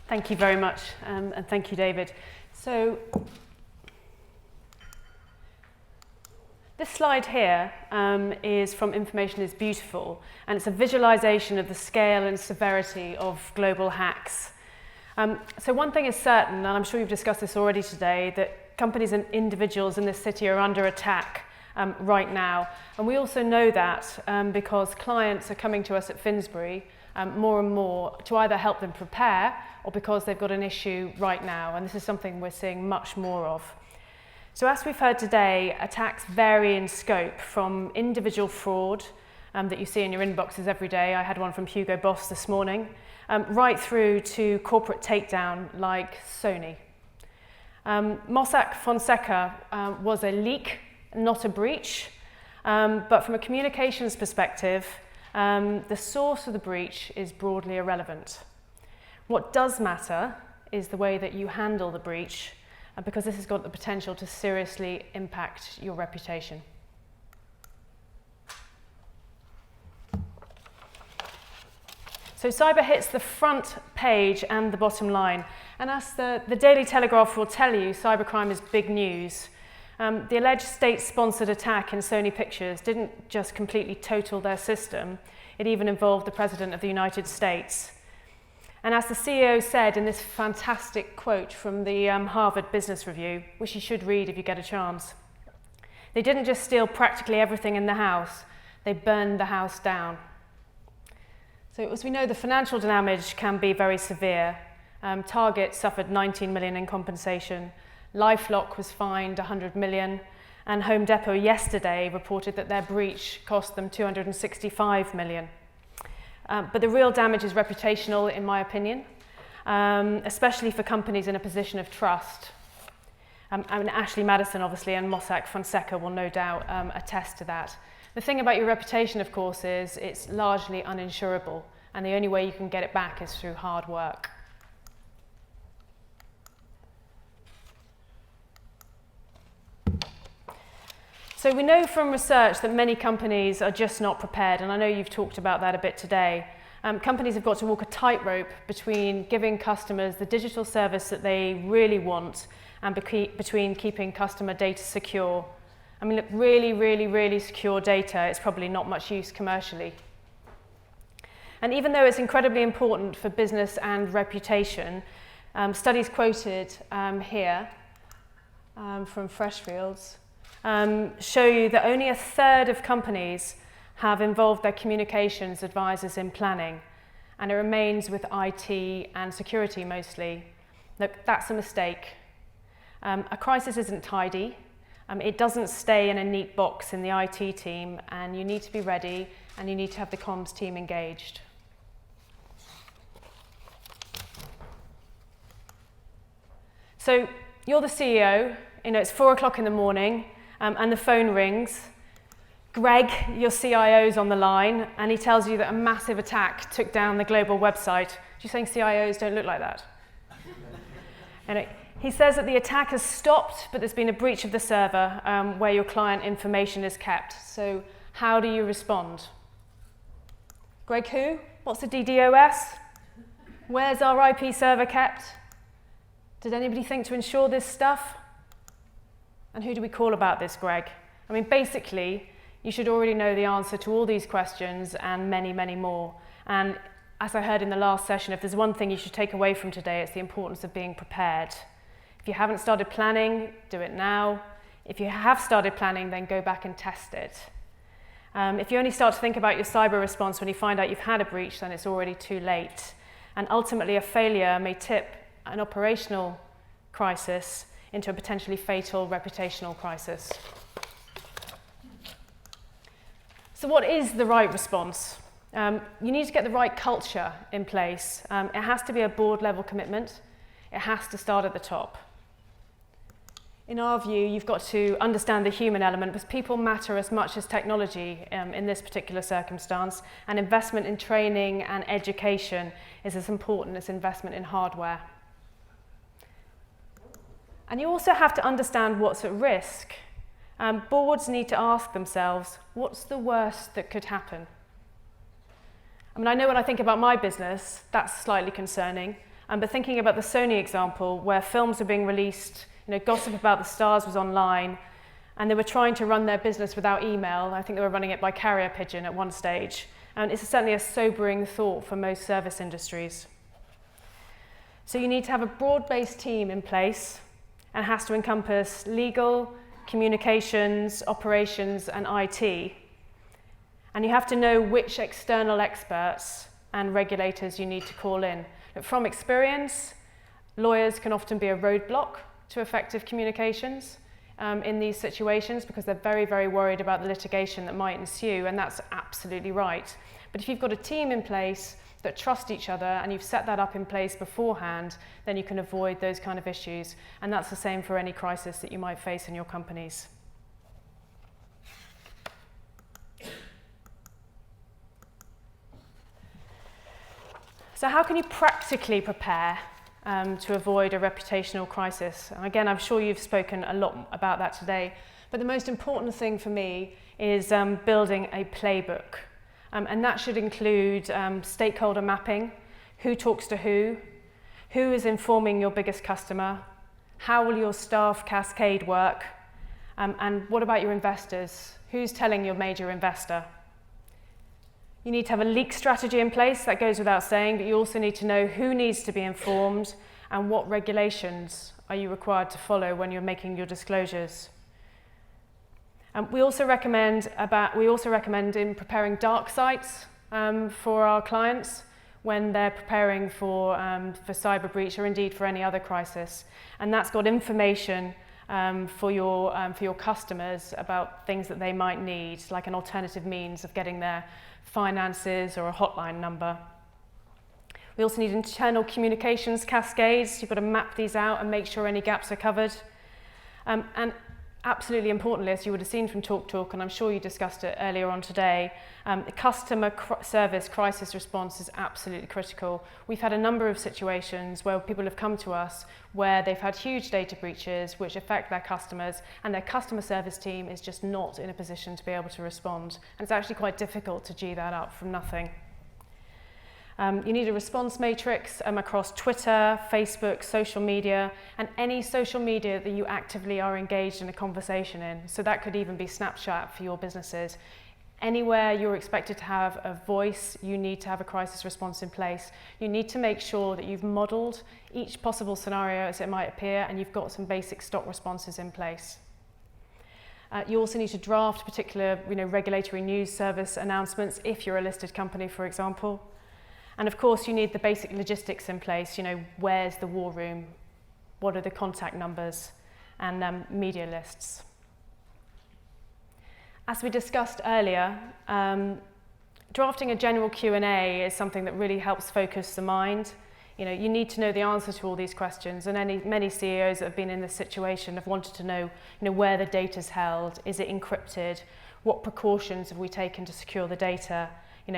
Thank you very much, and thank you, David. So, this slide here is from Information is Beautiful, and it's a visualization of the scale and severity of global hacks. So one thing is certain, and I'm sure you've discussed this already today, that companies and individuals in this city are under attack right now. And we also know that because clients are coming to us at Finsbury more and more to either help them prepare or because they've got an issue right now. And this is something we're seeing much more of. So as we've heard today, attacks vary in scope from individual fraud that you see in your inboxes every day. I had one from Hugo Boss this morning, right through to corporate takedown like Sony. Mossack Fonseca was a leak, not a breach, but from a communications perspective, the source of the breach is broadly irrelevant. What does matter is the way that you handle the breach, because this has got the potential to seriously impact your reputation. So cyber hits the front page and the bottom line. And as the Daily Telegraph will tell you, cybercrime is big news. The alleged state-sponsored attack in Sony Pictures didn't just completely total their system, it even involved the President of the United States. And as the CEO said in this fantastic quote from the Harvard Business Review, which you should read if you get a chance, they didn't just steal practically everything in the house, they burned the house down. So as we know, the financial damage can be very severe. Target suffered 19 million in compensation. LifeLock was fined 100 million. And Home Depot yesterday reported that their breach cost them 265 million. But the real damage is reputational, in my opinion, especially for companies in a position of trust. I mean, Ashley Madison, obviously, and Mossack Fonseca will no doubt attest to that. The thing about your reputation, of course, is it's largely uninsurable, and the only way you can get it back is through hard work. So we know from research that many companies are just not prepared, and I know you've talked about that a bit today. Companies have got to walk a tightrope between giving customers the digital service that they really want and between keeping customer data secure. I mean, look, really secure data is probably not much use commercially. And even though it's incredibly important for business and reputation, studies quoted here from Freshfields show you that only a third of companies have involved their communications advisors in planning, and it remains with IT and security mostly. Look, that's a mistake. A crisis isn't tidy. It doesn't stay in a neat box in the IT team, and you need to be ready, and you need to have the comms team engaged. So you're the CEO, it's 4 o'clock in the morning, and the phone rings. Greg, your CIO, is on the line, and he tells you that a massive attack took down the global website. Do you think CIOs don't look like that? And he says that the attack has stopped, but there's been a breach of the server where your client information is kept. So how do you respond? Greg who? What's the DDoS? Where's our IP server kept? Did anybody think to ensure this stuff? And who do we call about this, Greg? I mean, basically, you should already know the answer to all these questions and many, many more. And as I heard in the last session, if there's one thing you should take away from today, it's the importance of being prepared. If you haven't started planning, do it now. If you have started planning, then go back and test it. If you only start to think about your cyber response when you find out you've had a breach, then it's already too late. And ultimately, a failure may tip an operational crisis into a potentially fatal reputational crisis. So what is the right response? You need to get the right culture in place. It has to be a board-level commitment. It has to start at the top. In our view, you've got to understand the human element, because people matter as much as technology in this particular circumstance, and investment in training and education is as important as investment in hardware. And you also have to understand what's at risk. Boards need to ask themselves, what's the worst that could happen? I mean, I know when I think about my business, that's slightly concerning. But thinking about the Sony example, where films were being released, gossip about the stars was online, and they were trying to run their business without email. I think they were running it by carrier pigeon at one stage. And it's certainly a sobering thought for most service industries. So you need to have a broad-based team in place, and it has to encompass legal, communications, operations, and IT. And you have to know which external experts and regulators you need to call in. But from experience, lawyers can often be a roadblock to effective communications in these situations because they're very, very worried about the litigation that might ensue, and that's absolutely right. But if you've got a team in place that trust each other and you've set that up in place beforehand, then you can avoid those kind of issues. And that's the same for any crisis that you might face in your companies. So how can you practically prepare to avoid a reputational crisis? And again, I'm sure you've spoken a lot about that today, but the most important thing for me is building a playbook. And that should include stakeholder mapping, who talks to who is informing your biggest customer, how will your staff cascade work, and what about your investors? Who's telling your major investor? You need to have a leak strategy in place, that goes without saying, but you also need to know who needs to be informed and what regulations are you required to follow when you're making your disclosures. We also recommend in preparing dark sites for our clients when they're preparing for cyber breach or indeed for any other crisis. And that's got information for your customers about things that they might need, like an alternative means of getting their finances or a hotline number. We also need internal communications cascades. You've got to map these out and make sure any gaps are covered. And absolutely importantly, as you would have seen from TalkTalk, and I'm sure you discussed it earlier on today, customer service crisis response is absolutely critical. We've had a number of situations where people have come to us where they've had huge data breaches which affect their customers, and their customer service team is just not in a position to be able to respond. And it's actually quite difficult to G that up from nothing. You need a response matrix across Twitter, Facebook, social media, and any social media that you actively are engaged in a conversation in. So that could even be Snapchat for your businesses. Anywhere you're expected to have a voice, you need to have a crisis response in place. You need to make sure that you've modelled each possible scenario as it might appear, and you've got some basic stock responses in place. You also need to draft particular regulatory news service announcements if you're a listed company, for example. And of course, you need the basic logistics in place. Where's the war room? What are the contact numbers? And media lists. As we discussed earlier, drafting a general Q&A is something that really helps focus the mind. You need to know the answer to all these questions, and many CEOs that have been in this situation have wanted to know, where the data's held, is it encrypted, what precautions have we taken to secure the data,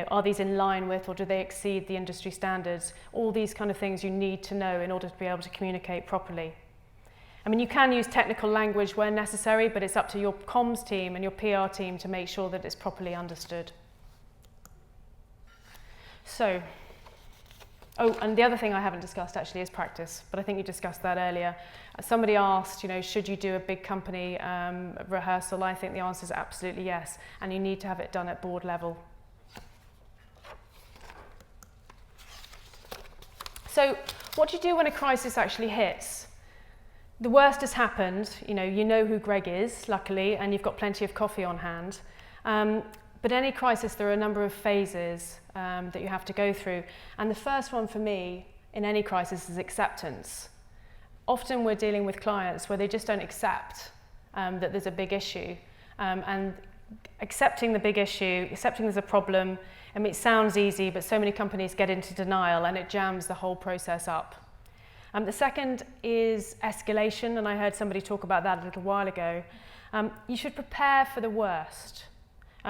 are these in line with or do they exceed the industry standards? All these kind of things you need to know in order to be able to communicate properly. I mean, you can use technical language where necessary, but it's up to your comms team and your PR team to make sure that it's properly understood. So, and the other thing I haven't discussed actually is practice, but I think you discussed that earlier. Somebody asked, should you do a big company rehearsal? I think the answer is absolutely yes, and you need to have it done at board level. So what do you do when a crisis actually hits? The worst has happened, you know who Greg is, luckily, and you've got plenty of coffee on hand. But any crisis, there are a number of phases that you have to go through. And the first one for me in any crisis is acceptance. Often we're dealing with clients where they just don't accept that there's a big issue. And accepting the big issue, accepting there's a problem, I mean, it sounds easy, but so many companies get into denial and it jams the whole process up. The second is escalation, and I heard somebody talk about that a little while ago. You should prepare for the worst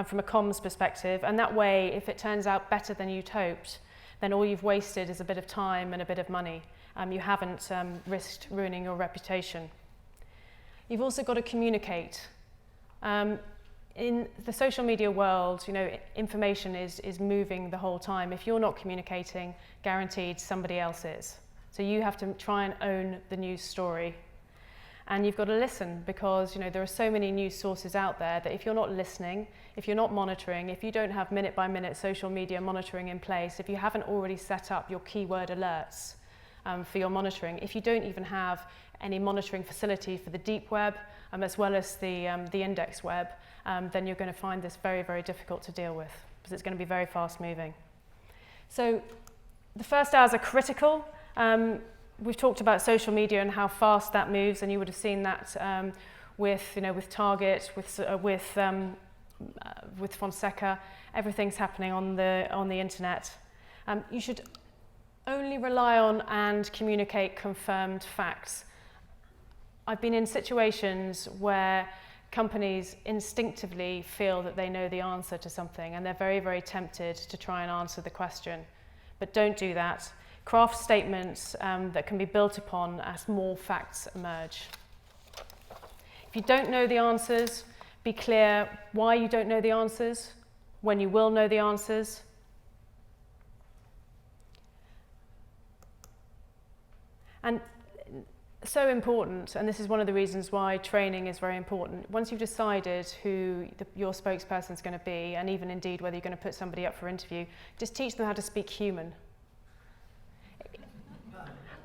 from a comms perspective, and that way, if it turns out better than you'd hoped, then all you've wasted is a bit of time and a bit of money. You haven't risked ruining your reputation. You've also got to communicate. In the social media world, information is moving the whole time. If you're not communicating, guaranteed somebody else is. So you have to try and own the news story. And you've got to listen, because there are so many news sources out there that if you're not listening, if you're not monitoring, if you don't have minute-by-minute social media monitoring in place, if you haven't already set up your keyword alerts for your monitoring, if you don't even have any monitoring facility for the deep web as well as the index web, then you're going to find this very, very difficult to deal with, because it's going to be very fast-moving. So the first hours are critical. We've talked about social media and how fast that moves, and you would have seen that with Target, with Fonseca. Everything's happening on the internet. You should only rely on and communicate confirmed facts. I've been in situations where companies instinctively feel that they know the answer to something, and they're very, very tempted to try and answer the question. But don't do that. Craft statements that can be built upon as more facts emerge. If you don't know the answers, be clear why you don't know the answers, when you will know the answers. And so important, and this is one of the reasons why training is very important. Once you've decided who your spokesperson is going to be, and even indeed whether you're going to put somebody up for interview, just teach them how to speak human.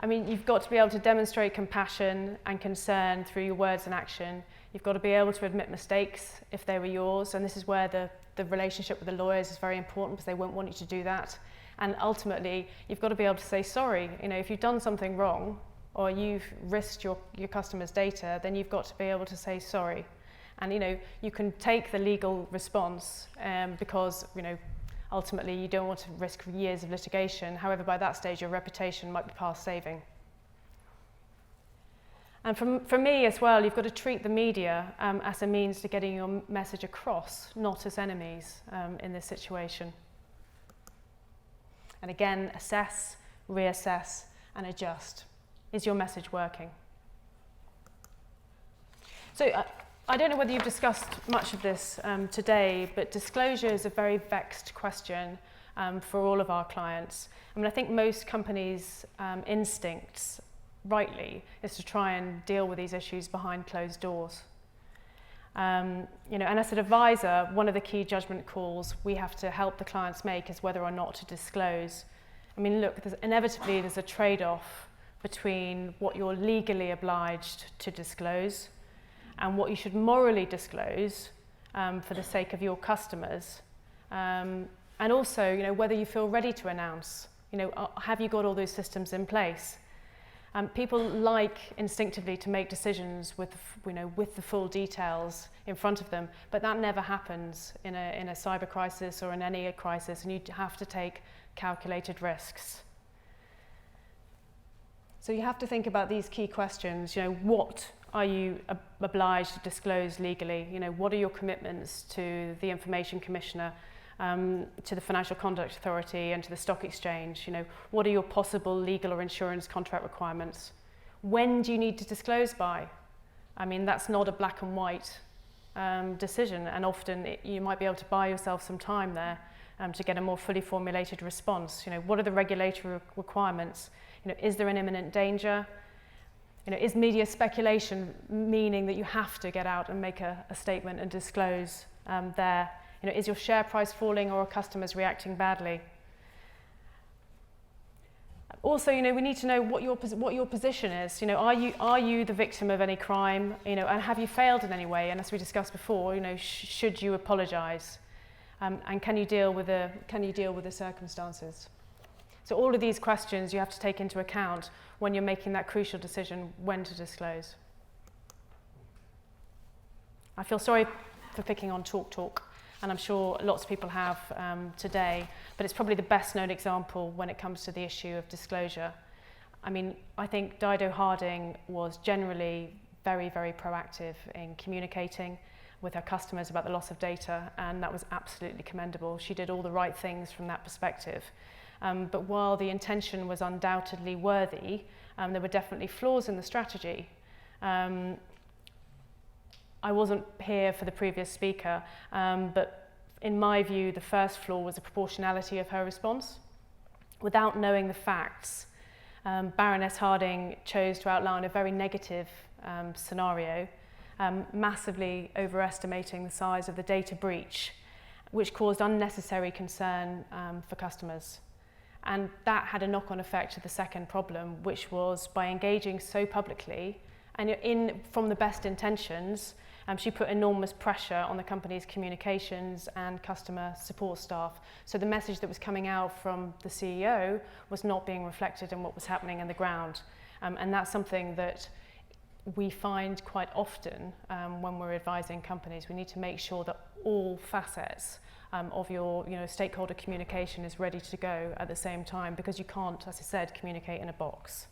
I mean, you've got to be able to demonstrate compassion and concern through your words and action. You've got to be able to admit mistakes if they were yours, and this is where the relationship with the lawyers is very important, because they won't want you to do that. And ultimately, you've got to be able to say sorry. If you've done something wrong, or you've risked your customers' data, then you've got to be able to say sorry. And you can take the legal response because ultimately you don't want to risk years of litigation. However, by that stage your reputation might be past saving. And for me as well, you've got to treat the media as a means to getting your message across, not as enemies in this situation. And again, assess, reassess, and adjust. Is your message working? So I don't know whether you've discussed much of this today, but disclosure is a very vexed question for all of our clients. I mean, I think most companies' instincts, rightly, is to try and deal with these issues behind closed doors. And as an advisor, one of the key judgment calls we have to help the clients make is whether or not to disclose. I mean, look, inevitably there's a trade-off between what you're legally obliged to disclose and what you should morally disclose for the sake of your customers. And also, whether you feel ready to announce. Have you got all those systems in place? People like instinctively to make decisions with the full details in front of them, but that never happens in a cyber crisis or in any crisis, and you have to take calculated risks. So you have to think about these key questions. What are you obliged to disclose legally? What are your commitments to the Information Commissioner, to the Financial Conduct Authority, and to the Stock Exchange? What are your possible legal or insurance contract requirements? When do you need to disclose by? I mean, that's not a black and white decision, and often you might be able to buy yourself some time there to get a more fully formulated response. What are the regulatory requirements? Is there an imminent danger? Is media speculation meaning that you have to get out and make a statement and disclose there? Is your share price falling, or are customers reacting badly? Also, we need to know what your position is. Are you the victim of any crime? And have you failed in any way? And as we discussed before, should you apologise? And can you deal with the circumstances? So all of these questions you have to take into account when you're making that crucial decision when to disclose. I feel sorry for picking on talk, and I'm sure lots of people have today, but it's probably the best known example when it comes to the issue of disclosure. I mean, I think Dido Harding was generally very, very proactive in communicating with her customers about the loss of data, and that was absolutely commendable. She did all the right things from that perspective. But while the intention was undoubtedly worthy, there were definitely flaws in the strategy. I wasn't here for the previous speaker, but in my view, the first flaw was the proportionality of her response. Without knowing the facts, Baroness Harding chose to outline a very negative scenario, massively overestimating the size of the data breach, which caused unnecessary concern for customers. And that had a knock-on effect to the second problem, which was by engaging so publicly and from the best intentions, she put enormous pressure on the company's communications and customer support staff. So the message that was coming out from the CEO was not being reflected in what was happening on the ground. And that's something that we find quite often when we're advising companies. We need to make sure that all facets of your stakeholder communication is ready to go at the same time, because you can't, as I said, communicate in a box.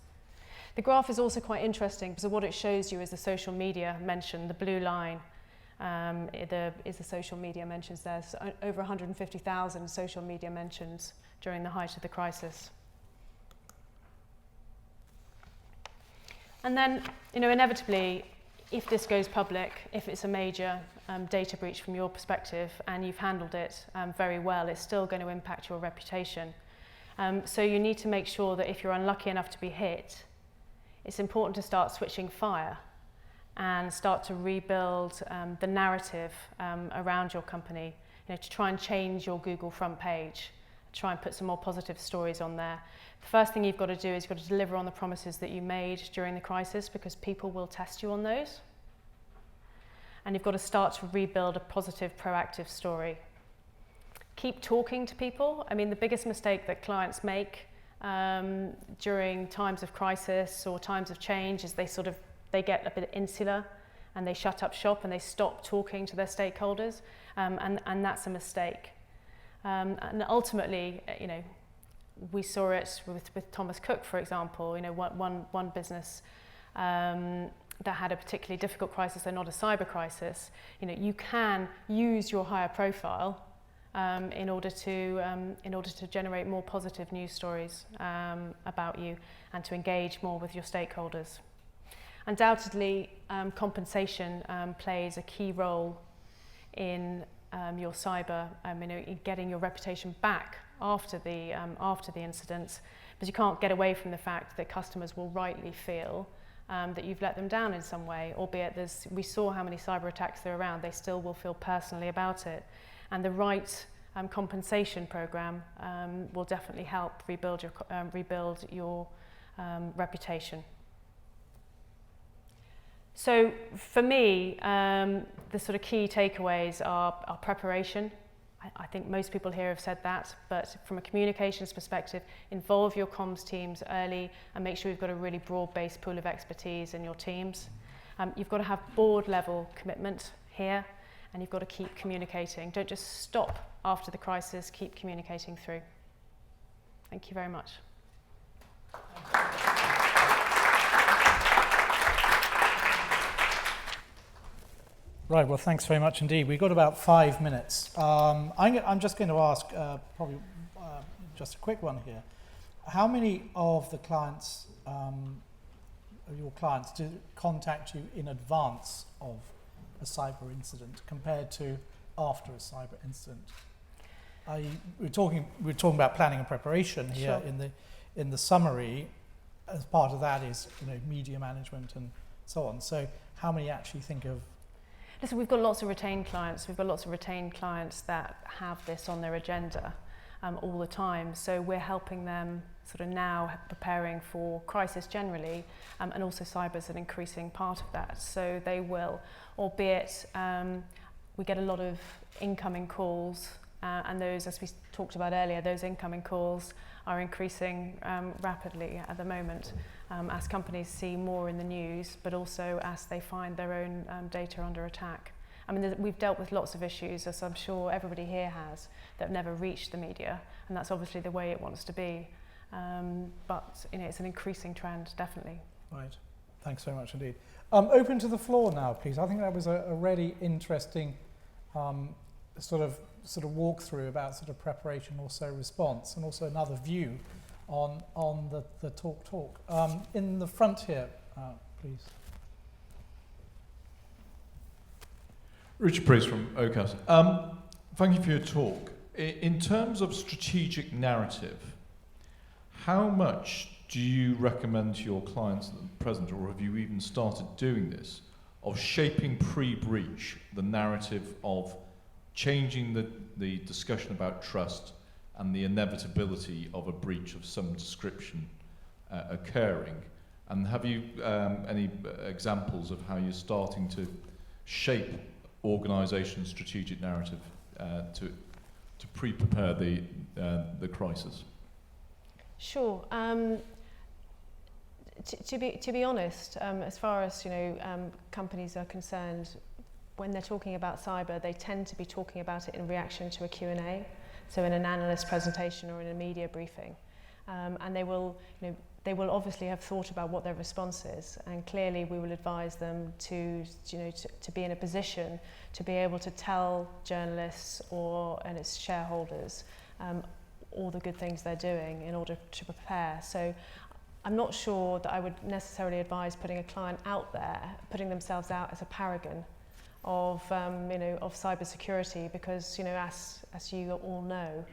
The graph is also quite interesting because what it shows you is the social media mention. The blue line is the social media mentions there. So over 150,000 social media mentions during the height of the crisis. And then, inevitably, if this goes public, if it's a major data breach from your perspective and you've handled it very well, it's still going to impact your reputation. So you need to make sure that if you're unlucky enough to be hit, it's important to start switching fire and start to rebuild the narrative around your company, to try and change your Google front page, try and put some more positive stories on there. The first thing you've got to do is you've got to deliver on the promises that you made during the crisis, because people will test you on those. And you've got to start to rebuild a positive, proactive story. Keep talking to people. I mean, the biggest mistake that clients make during times of crisis or times of change is they get a bit insular and they shut up shop and they stop talking to their stakeholders, and that's a mistake. And ultimately, we saw it with Thomas Cook, for example. One business that had a particularly difficult crisis, and not a cyber crisis. You can use your higher profile in order to generate more positive news stories about you and to engage more with your stakeholders. Undoubtedly, compensation plays a key role in your cyber, in getting your reputation back after the incident, but you can't get away from the fact that customers will rightly feel that you've let them down in some way, albeit we saw how many cyber attacks there are around. They still will feel personally about it. And the right compensation program will definitely help rebuild your reputation. So for me, the sort of key takeaways are preparation. I think most people here have said that, but from a communications perspective, involve your comms teams early and make sure you've got a really broad-based pool of expertise in your teams. You've got to have board-level commitment here, and you've got to keep communicating. Don't just stop after the crisis, keep communicating through. Thank you very much. Right, well, thanks very much indeed. We've got about 5 minutes. I'm just going to ask, probably just a quick one here. How many of the clients, your clients, do contact you in advance of a cyber incident compared to after a cyber incident? We're talking about planning and preparation here. Sure. In the summary. As part of that is media management and so on. So how many actually think of? Listen, we've got lots of retained clients. We've got lots of retained clients that have this on their agenda all the time. So we're helping them sort of now preparing for crisis generally, and also cyber is an increasing part of that. So they will, albeit we get a lot of incoming calls, and those, as we talked about earlier, those incoming calls are increasing rapidly at the moment as companies see more in the news, but also as they find their own data under attack. I mean, we've dealt with lots of issues, as I'm sure everybody here has, that have never reached the media, and that's obviously the way it wants to be. But it's an increasing trend, definitely. Right. Thanks very much indeed. Open to the floor now, please. I think that was a really interesting sort of walkthrough about sort of preparation, also response, and also another view on the talk. In the front here, please. Richard Priest from OCAS. Thank you for your talk. In terms of strategic narrative, how much do you recommend to your clients at present, or have you even started doing this, of shaping pre-breach the narrative of changing the discussion about trust and the inevitability of a breach of some description occurring? And have you any examples of how you're starting to shape organisation's strategic narrative to pre-prepare the crisis? Sure. To be honest, as far as companies are concerned, when they're talking about cyber, they tend to be talking about it in reaction to a Q&A, so in an analyst presentation or in a media briefing, and they will obviously have thought about what their response is, and clearly we will advise them to be in a position to be able to tell journalists and its shareholders all the good things they're doing in order to prepare. So I'm not sure that I would necessarily advise putting a client out there, putting themselves out as a paragon of cybersecurity, because as you all know,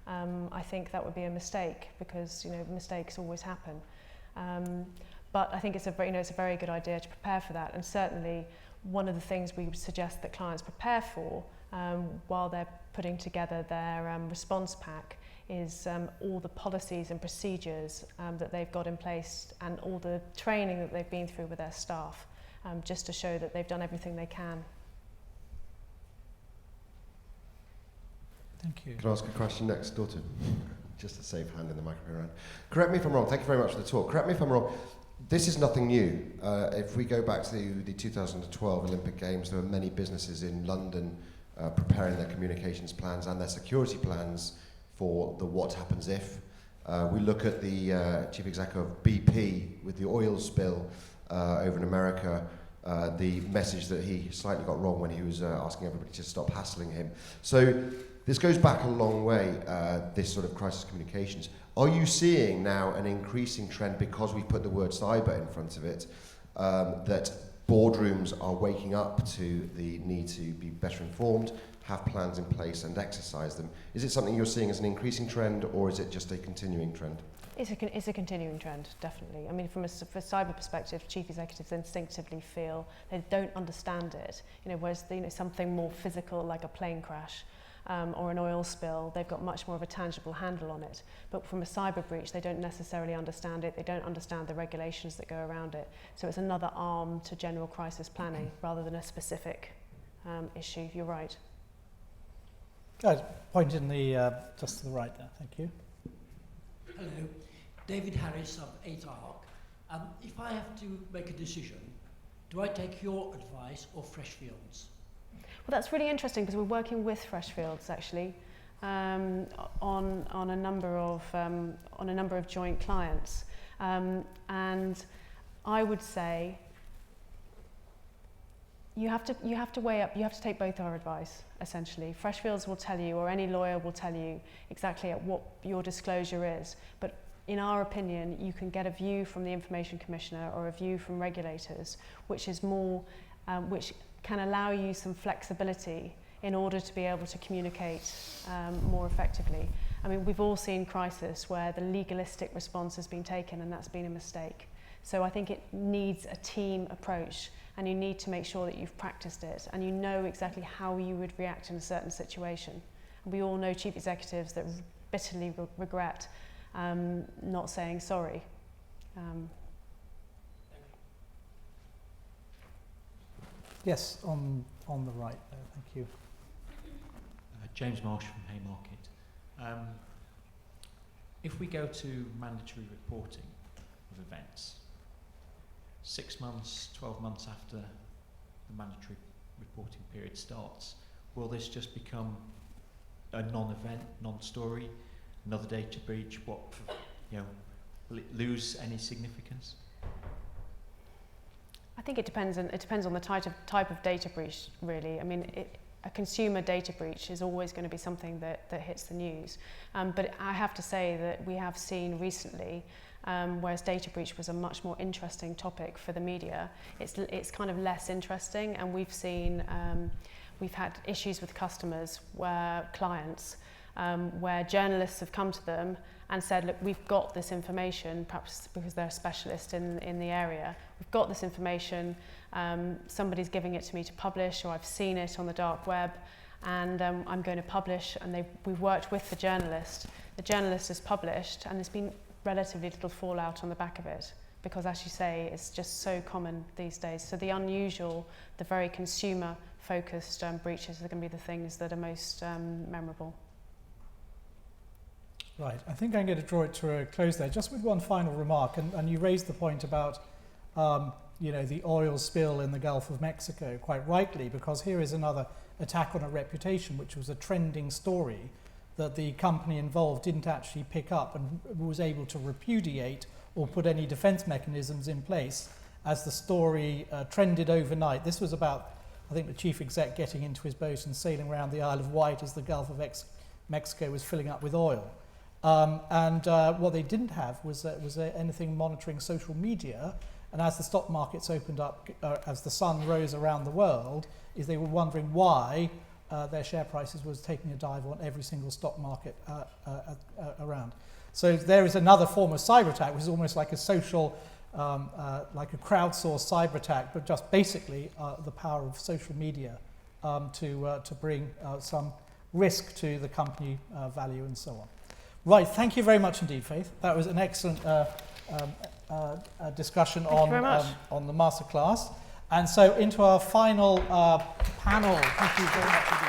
I think that would be a mistake, because mistakes always happen. But I think it's a very good idea to prepare for that, and certainly one of the things we would suggest that clients prepare for while they're putting together their response pack is all the policies and procedures that they've got in place, and all the training that they've been through with their staff, just to show that they've done everything they can. Thank you. Can I ask a question next door to just a safe hand in the microphone around? Correct me if I'm wrong. Thank you very much for the talk. Correct me if I'm wrong. This is nothing new. If we go back to the 2012 Olympic Games, there were many businesses in London preparing their communications plans and their security plans for the what happens if. We look at the chief executive of BP with the oil spill over in America, the message that he slightly got wrong when he was asking everybody to stop hassling him. So this goes back a long way, this sort of crisis communications. Are you seeing now an increasing trend, because we've put the word cyber in front of it, that boardrooms are waking up to the need to be better informed, have plans in place and exercise them? Is it something you're seeing as an increasing trend, or is it just a continuing trend? It's a continuing trend, definitely. I mean, from a cyber perspective, chief executives instinctively feel they don't understand it. Whereas something more physical, like a plane crash or an oil spill, they've got much more of a tangible handle on it. But from a cyber breach, they don't necessarily understand it. They don't understand the regulations that go around it. So it's another arm to general crisis planning rather than a specific issue. You're right. Guys, point in the just to the right there. Thank you. Hello, David Harris of 8ARC. If I have to make a decision, do I take your advice or Freshfields? Well, that's really interesting, because we're working with Freshfields actually on a number of joint clients, and I would say you have to weigh up. You have to take both our advice. Essentially, Freshfields will tell you, or any lawyer will tell you exactly what your disclosure is. But in our opinion, you can get a view from the Information Commissioner or a view from regulators, which is more, which can allow you some flexibility in order to be able to communicate more effectively. I mean, we've all seen crisis where the legalistic response has been taken, and that's been a mistake. So I think it needs a team approach, and you need to make sure that you've practiced it and you know exactly how you would react in a certain situation. And we all know chief executives that bitterly regret not saying sorry. Yes, on the right there. Thank you. James Marsh from Haymarket. If we go to mandatory reporting of events, 6 months, 12 months after the mandatory reporting period starts, will this just become a non-event, non-story, another data breach? Will it lose any significance? I think it depends on the type of data breach, really. I mean, a consumer data breach is always going to be something that hits the news. But I have to say that we have seen recently, whereas data breach was a much more interesting topic for the media, it's kind of less interesting, and we've seen, we've had issues with customers, clients, where journalists have come to them and said, look, we've got this information, perhaps because they're a specialist in the area, we've got this information, somebody's giving it to me to publish, or I've seen it on the dark web, and I'm going to publish, and we've worked with the journalist. The journalist has published, and there's been relatively little fallout on the back of it, because as you say, it's just so common these days. So the unusual, the very consumer-focused breaches are going to be the things that are most memorable. Right, I think I'm going to draw it to a close there, just with one final remark, and you raised the point about the oil spill in the Gulf of Mexico, quite rightly, because here is another attack on a reputation, which was a trending story that the company involved didn't actually pick up and was able to repudiate or put any defense mechanisms in place as the story trended overnight. This was about, I think, the chief exec getting into his boat and sailing around the Isle of Wight as the Gulf of Mexico was filling up with oil. What they didn't have was anything monitoring social media. And as the stock markets opened up, as the sun rose around the world, is they were wondering why their share prices was taking a dive on every single stock market around. So there is another form of cyber attack, which is almost like a social, like a crowdsourced cyber attack, but just basically the power of social media to bring some risk to the company value and so on. Right, thank you very much indeed, Faith. That was an excellent discussion on the masterclass. And so into our final panel. Thank you very much indeed.